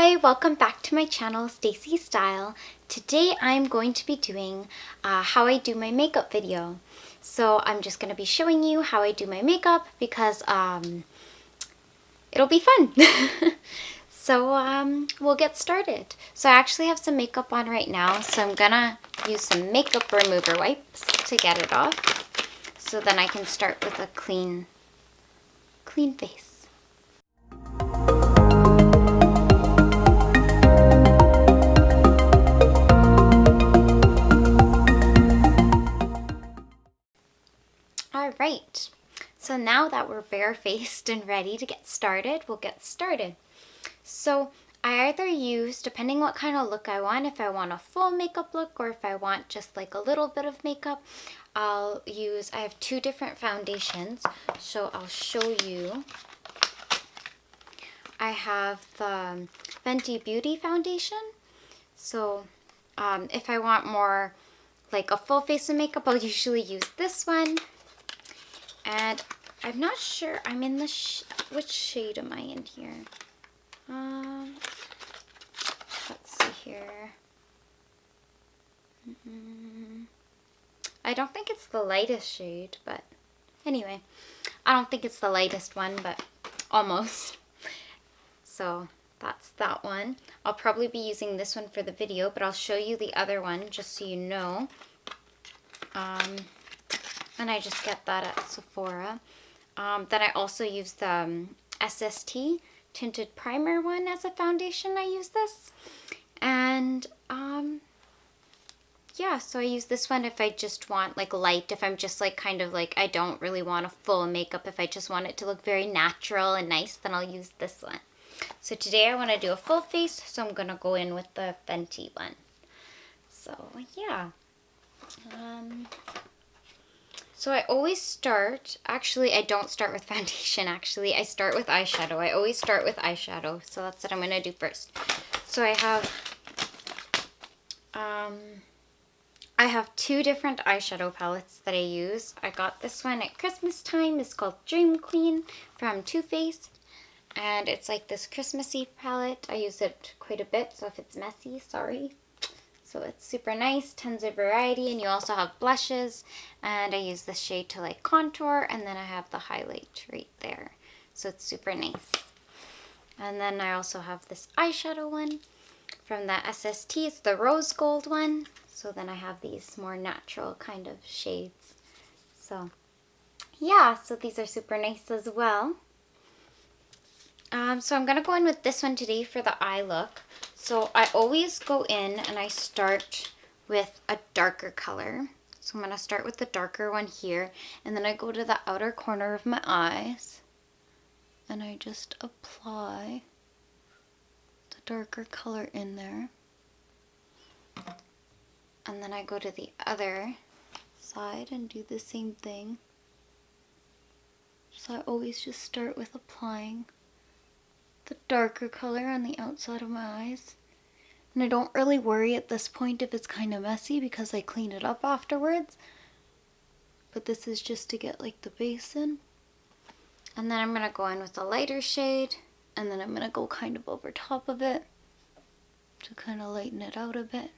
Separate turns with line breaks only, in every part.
Hi, welcome back to my channel, Stacy Style. Today I'm going to be doing how I do my makeup video. So I'm just going to be showing you how I do my makeup because it'll be fun. So we'll get started. So I actually have some makeup on right now, so I'm gonna use some makeup remover wipes to get it off. So then I can start with a clean face. Alright, so now that we're barefaced and ready to get started, we'll get started. So I either use, depending what kind of look I want, if I want a full makeup look or if I want just like a little bit of makeup, I have two different foundations. So I'll show you. I have the Fenty Beauty foundation. So if I want more like a full face of makeup, I'll usually use this one. And I'm not sure, I'm in the, which shade am I in here? Let's see here. I don't think it's the lightest shade, but anyway, I don't think it's the lightest one, but almost. So that's that one. I'll probably be using this one for the video, but I'll show you the other one just so you know. And I just get that at Sephora. Then I also use the SST Tinted Primer one as a foundation. I use this. And yeah, so I use this one if I just want like light, if I'm just like kind of like I don't really want a full makeup. If I just want it to look very natural and nice, then I'll use this one. So today I want to do a full face, so I'm going to go in with the Fenty one. So yeah. So I always start, actually I don't start with foundation actually, I start with eyeshadow. I always start with eyeshadow, so that's what I'm going to do first. So I have two different eyeshadow palettes that I use. I got this one at Christmas time. It's called Dream Queen from Too Faced. And it's like this Christmassy palette. I use it quite a bit, so if it's messy, sorry. So it's super nice, tons of variety, and you also have blushes. And I use this shade to like contour, and then I have the highlight right there. So it's super nice. And then I also have this eyeshadow one from the SST. It's the rose gold one. So then I have these more natural kind of shades. So yeah, so these are super nice as well. So I'm going to go in with this one today for the eye look. So I always go in and I start with a darker color. So I'm going to start with the darker one here. And then I go to the outer corner of my eyes. And I just apply the darker color in there. And then I go to the other side and do the same thing. So I always just start with applying the darker color on the outside of my eyes. And I don't really worry at this point if it's kind of messy because I clean it up afterwards. But this is just to get like the base in. And then I'm going to go in with a lighter shade. And then I'm going to go kind of over top of it to kind of lighten it out a bit.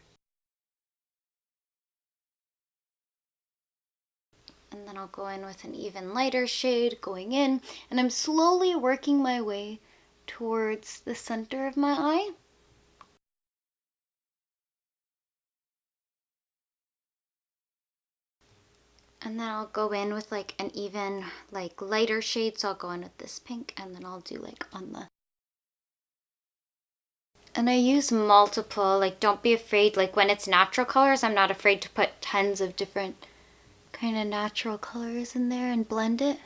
And then I'll go in with an even lighter shade going in. And I'm slowly working my way towards the center of my eye. And then I'll go in with like an even like lighter shade. So I'll go in with this pink and then I'll do like on the... And I use multiple, like don't be afraid, like when it's natural colors, I'm not afraid to put tons of different kind of natural colors in there and blend it.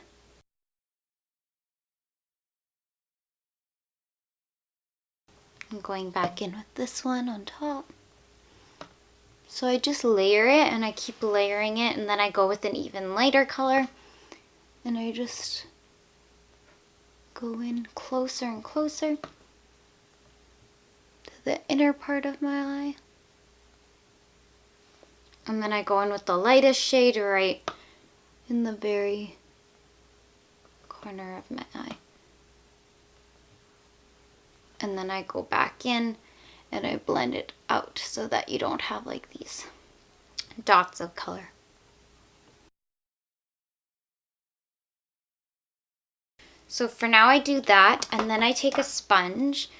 I'm going back in with this one on top. So I just layer it and I keep layering it, and then I go with an even lighter color and I just go in closer and closer to the inner part of my eye. And then I go in with the lightest shade right in the very corner of my eye. and then I go back in and I blend it out so that you don't have like these dots of color. So for now I do that, and then I take a sponge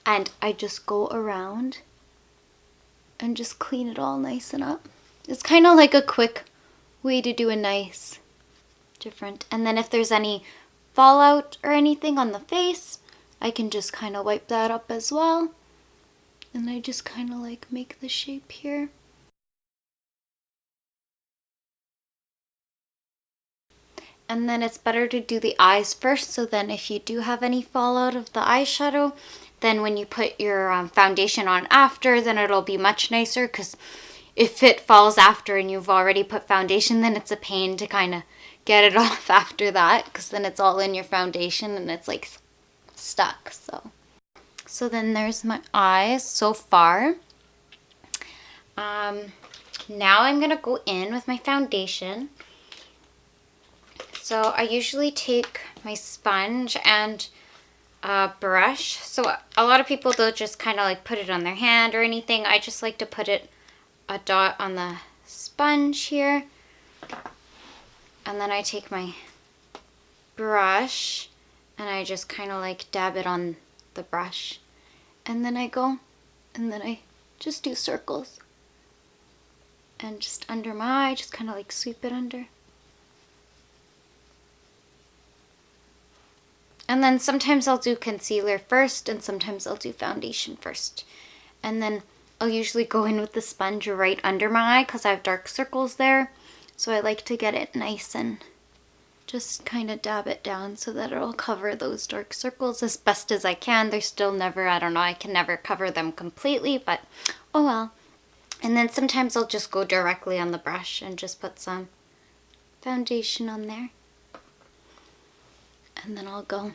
and I just go around and just clean it all nice and up. It's kind of like a quick way to do a nice different. And then if there's any fallout or anything on the face, I can just kind of wipe that up as well. And I just kind of like make the shape here. And then it's better to do the eyes first, so then if you do have any fallout of the eyeshadow, then when you put your foundation on after, then it'll be much nicer, because if it falls after and you've already put foundation, then it's a pain to kind of get it off after that, because then it's all in your foundation and it's like stuck. So then there's my eyes so far. Now I'm gonna go in with my foundation. So I usually take my sponge and a brush. So a lot of people, they'll just kind of like put it on their hand or anything. I just like to put it a dot on the sponge here. And then I take my brush and I just kind of like dab it on the brush. And then I go and then I just do circles. And just under my eye, just kind of like sweep it under. And then sometimes I'll do concealer first and sometimes I'll do foundation first. And then I'll usually go in with the sponge right under my eye because I have dark circles there. So I like to get it nice and just kind of dab it down so that it'll cover those dark circles as best as I can. They're still never, I don't know, I can never cover them completely, but oh well. And then sometimes I'll just go directly on the brush and just put some foundation on there. And then I'll go.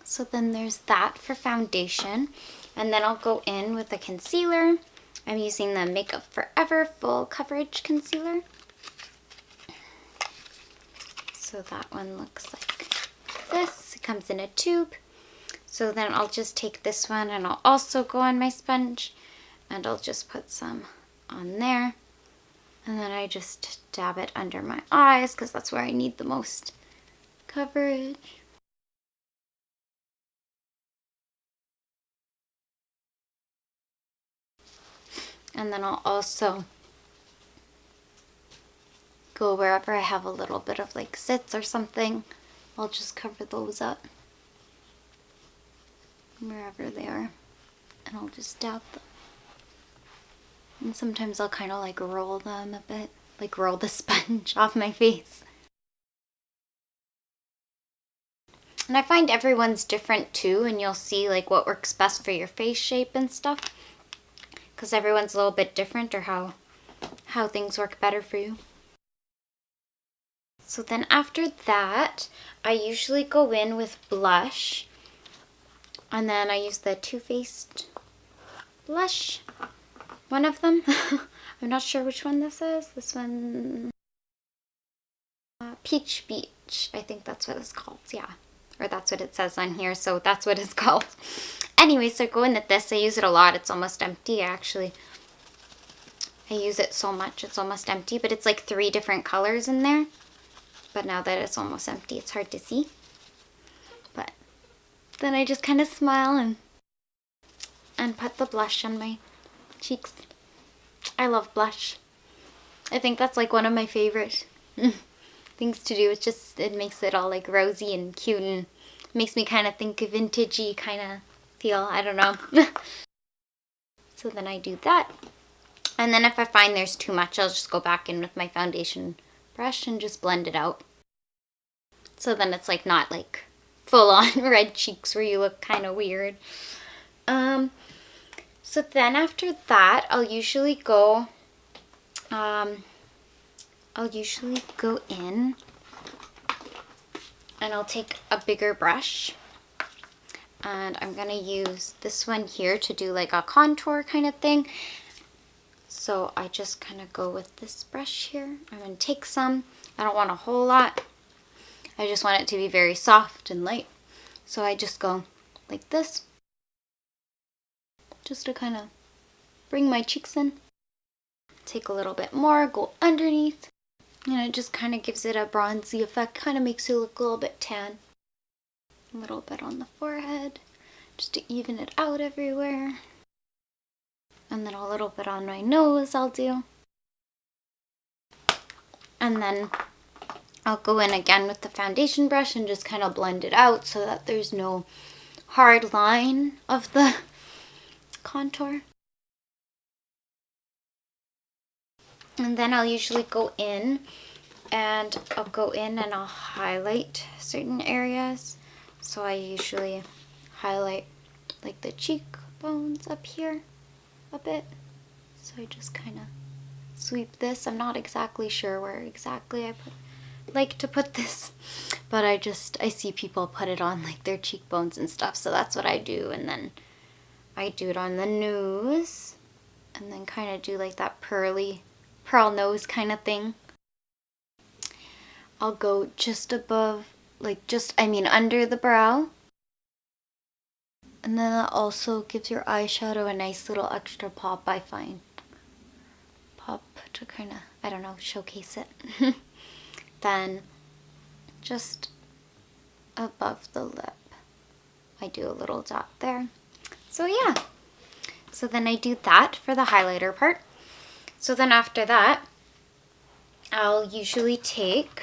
So then there's that for foundation. And then I'll go in with a concealer. I'm using the Makeup Forever Full Coverage Concealer. So that one looks like this. It comes in a tube. So then I'll just take this one and I'll also go on my sponge and I'll just put some on there. And then I just dab it under my eyes because that's where I need the most coverage. And then I'll also go wherever I have a little bit of like zits or something. I'll just cover those up wherever they are. And I'll just dab them. And sometimes I'll kind of like roll them a bit. Like roll the sponge off my face. And I find everyone's different too. And you'll see like what works best for your face shape and stuff. Because everyone's a little bit different, or how things work better for you. So then after that, I usually go in with blush. And then I use the Too Faced blush. One of them. I'm not sure which one this is. This one. Peach Beach. I think that's what it's called. Yeah. Or that's what it says on here. So that's what it's called. Anyway, so go in with this. I use it a lot. It's almost empty, actually. I use it so much. It's almost empty. But it's like 3 different colors in there. But now that it's almost empty, it's hard to see. But then I just kind of smile and put the blush on my cheeks. I love blush. I think that's like one of my favorite things to do. It's just, it makes it all like rosy and cute and makes me kind of think of vintagey kind of feel. I don't know. So then I do that. And then if I find there's too much, I'll just go back in with my foundation brush and just blend it out. So then it's like not like full on red cheeks where you look kind of weird. So then after that, I'll usually go in and I'll take a bigger brush And I'm gonna use this one here to do like a contour kind of thing. So I just kind of go with this brush here. I'm gonna take some. I don't want a whole lot. I just want it to be very soft and light. So I just go like this, just to kind of bring my cheeks in. Take a little bit more, go underneath, and it just kind of gives it a bronzy effect, kind of makes you look a little bit tan. A little bit on the forehead, just to even it out everywhere. And then a little bit on my nose I'll do. And then I'll go in again with the foundation brush and just kind of blend it out so that there's no hard line of the contour. And then I'll usually go in and I'll highlight certain areas. So I usually highlight like the cheekbones up here a bit. So I just kind of sweep this. I'm not exactly sure where exactly I like to put this, but I see people put it on like their cheekbones and stuff. So that's what I do. And then I do it on the nose and then kind of do like that pearl nose kind of thing. I'll go just above, under the brow. And then that also gives your eyeshadow a nice little extra pop, I find. Pop to kind of, I don't know, showcase it. Then just above the lip, I do a little dot there. So yeah, so then I do that for the highlighter part. So then after that, I'll usually take,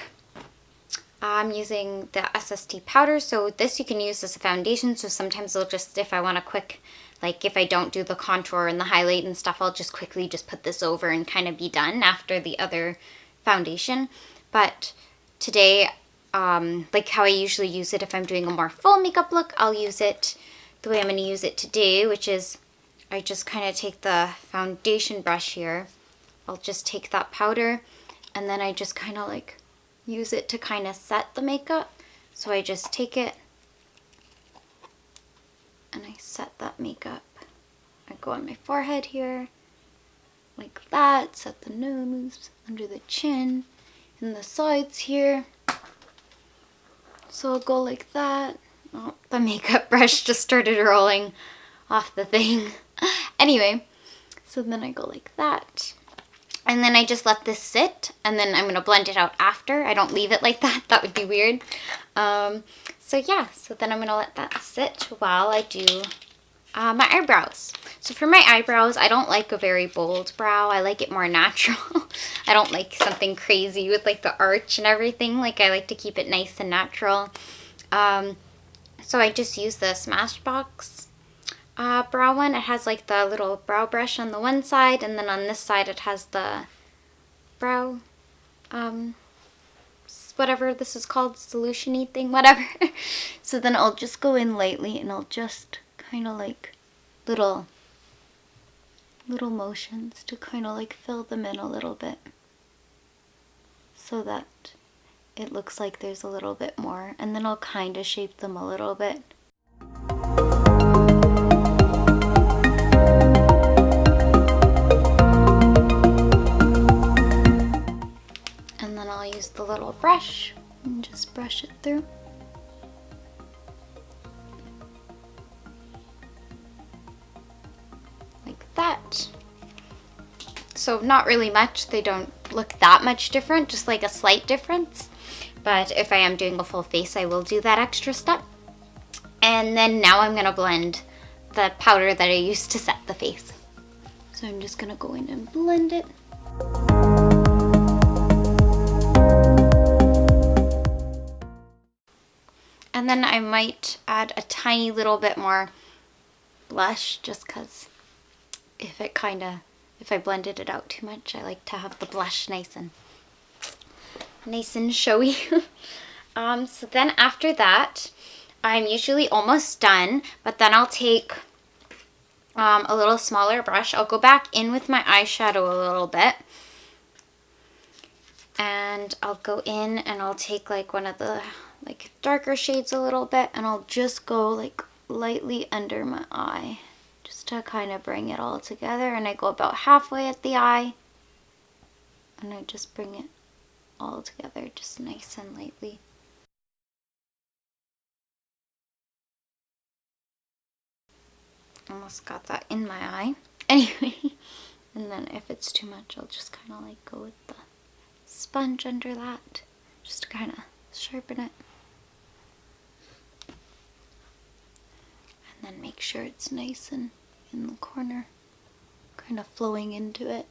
I'm using the SST powder. So this you can use as a foundation. So sometimes I'll just, if I want a quick, like if I don't do the contour and the highlight and stuff, I'll just quickly just put this over and kind of be done after the other foundation. But today, like how I usually use it if I'm doing a more full makeup look, I'll use it the way I'm going to use it today, which is I just kind of take the foundation brush here. I'll just take that powder and then I just kind of like use it to kind of set the makeup. So I just take it and I set that makeup. I go on my forehead here like that, set the nose, under the chin, and the sides here. So I'll go like that. Oh, the makeup brush just started rolling off the thing. Anyway, so then I go like that. And then I just let this sit, and then I'm going to blend it out after. I don't leave it like that. That would be weird. So yeah, so then I'm going to let that sit while I do my eyebrows. So for my eyebrows, I don't like a very bold brow. I like it more natural. I don't like something crazy with like the arch and everything. Like I like to keep it nice and natural. So I just use the Smashbox brow one. It has like the little brow brush on the one side, and then on this side it has the brow, whatever this is called, solution-y thing, whatever. So then I'll just go in lightly and I'll just kind of like little motions to kind of like fill them in a little bit so that it looks like there's a little bit more, and then I'll kind of shape them a little bit. And then I'll use the little brush and just brush it through. Like that. So not really much, they don't look that much different, just like a slight difference. But if I am doing a full face, I will do that extra step. And then now I'm gonna blend the powder that I used to set the face. So I'm just gonna go in and blend it. And then I might add a tiny little bit more blush, just cause if I blended it out too much, I like to have the blush nice and showy. So then after that, I'm usually almost done, but then I'll take a little smaller brush. I'll go back in with my eyeshadow a little bit, and I'll go in and I'll take like one of the like darker shades a little bit, and I'll just go like lightly under my eye, just to kind of bring it all together. And I go about halfway at the eye, and I just bring it all together, just nice and lightly. Almost got that in my eye. Anyway, and then if it's too much, I'll just kind of like go with the sponge under that, just to kind of sharpen it. And then make sure it's nice and in the corner, kind of flowing into it.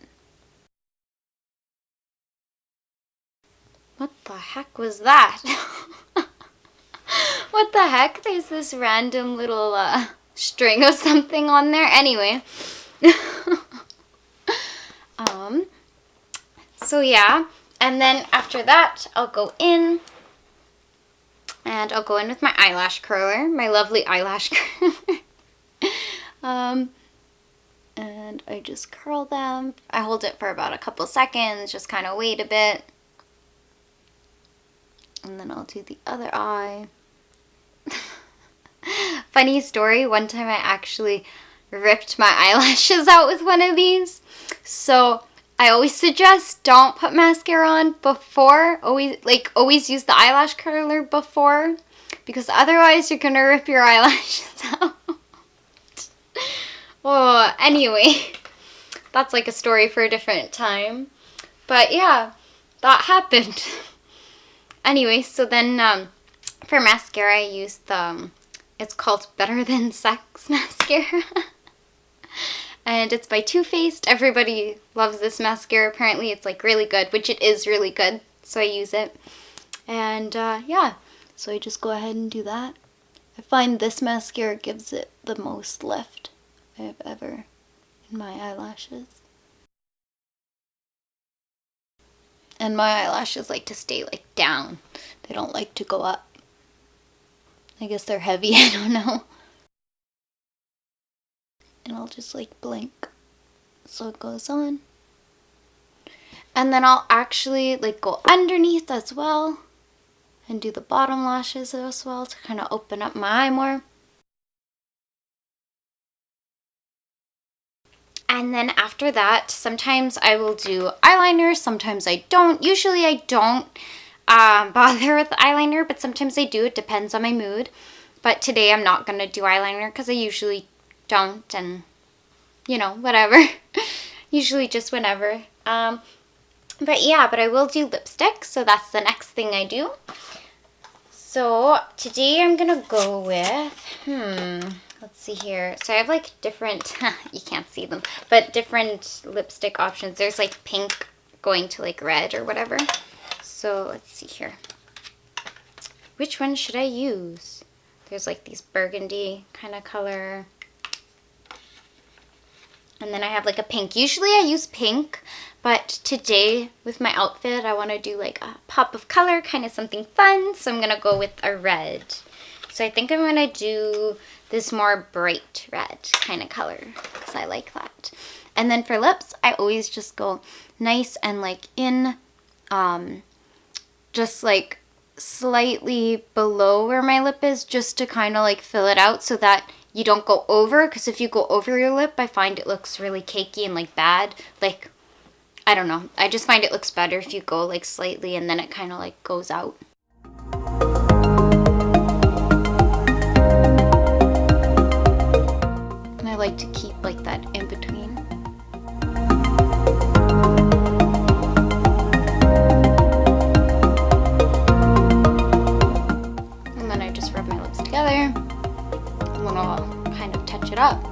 What the heck was that? What the heck? There's this random little string of something on there. Anyway. So yeah. And then after that, I'll go in. And I'll go in with my eyelash curler. My lovely eyelash curler. And I just curl them. I hold it for about a couple seconds. Just kind of wait a bit. And then I'll do the other eye. Funny story, one time I actually ripped my eyelashes out with one of these. So I always suggest don't put mascara on before. Always use the eyelash curler before, because otherwise you're gonna rip your eyelashes out. Oh, anyway, that's like a story for a different time. But yeah, that happened. Anyway, so then for mascara I use the, it's called Better Than Sex mascara. And it's by Too Faced. Everybody loves this mascara. Apparently it's like really good, which it is really good. So I use it. And yeah, so I just go ahead and do that. I find this mascara gives it the most lift I've ever in my eyelashes. And my eyelashes like to stay like down. They don't like to go up. I guess they're heavy, I don't know. And I'll just like blink so it goes on. And then I'll actually like go underneath as well and do the bottom lashes as well to kind of open up my eye more. And then after that, sometimes I will do eyeliner, sometimes I don't. Usually I don't bother with eyeliner, but sometimes I do. It depends on my mood. But today I'm not going to do eyeliner because I usually don't, and you know, whatever. Usually just whenever. But yeah, but I will do lipstick, so that's the next thing I do. So today I'm going to go with, let's see here. So I have like different, you can't see them, but different lipstick options. There's like pink going to like red or whatever. So let's see here. Which one should I use? There's like these burgundy kind of color. And then I have like a pink. Usually I use pink, but today with my outfit, I want to do like a pop of color, kind of something fun. So I'm going to go with a red. So I think I'm going to do this more bright red kind of color because I like that. And then for lips, I always just go nice and like in, just like slightly below where my lip is, just to kind of like fill it out so that you don't go over, because if you go over your lip, I find it looks really cakey and like bad. Like, I don't know. I just find it looks better if you go like slightly and then it kind of like goes out. And I like to keep like that in between. And then I just rub my lips together. And then I'll kind of touch it up.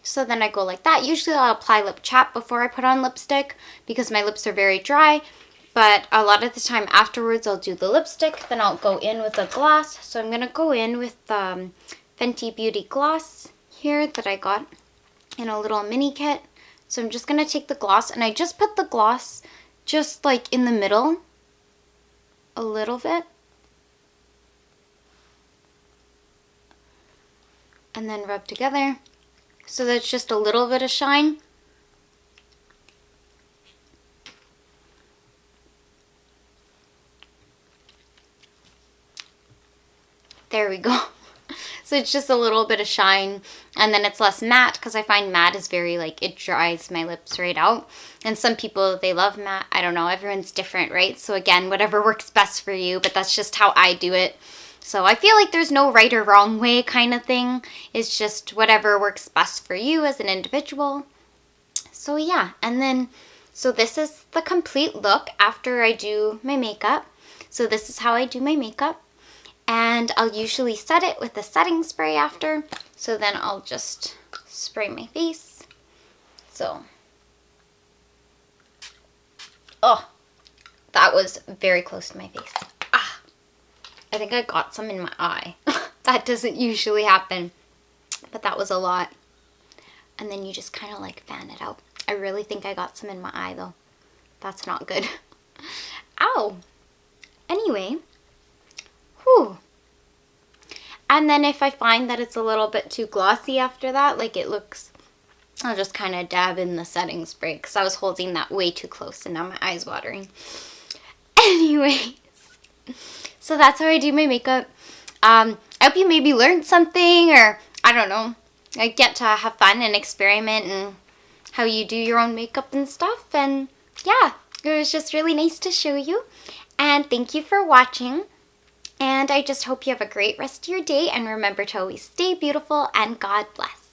So then I go like that. Usually I'll apply lip chap before I put on lipstick because my lips are very dry. But a lot of the time afterwards I'll do the lipstick. Then I'll go in with a gloss. So I'm going to go in with Fenty Beauty gloss here that I got in a little mini kit. So I'm just going to take the gloss, and I just put the gloss just like in the middle a little bit. And then rub together. So that's just a little bit of shine. There we go. So it's just a little bit of shine, and then it's less matte because I find matte is very like, it dries my lips right out. And some people, they love matte. I don't know, everyone's different, right? So again, whatever works best for you, but that's just how I do it. So I feel like there's no right or wrong way kind of thing. It's just whatever works best for you as an individual. So yeah, and then, so this is the complete look after I do my makeup. So this is how I do my makeup. And I'll usually set it with a setting spray after. So then I'll just spray my face. So, oh, that was very close to my face. Ah, I think I got some in my eye. That doesn't usually happen, but that was a lot. And then you just kind of like fan it out. I really think I got some in my eye though. That's not good. Ow. Anyway. Whew. And then if I find that it's a little bit too glossy after that, like it looks, I'll just kind of dab in the setting spray because I was holding that way too close and now my eye's watering. Anyways, so that's how I do my makeup. I hope you maybe learned something, or I don't know, I get to have fun and experiment and how you do your own makeup and stuff. And yeah, it was just really nice to show you. And thank you for watching. And I just hope you have a great rest of your day. And remember to always stay beautiful, and God bless.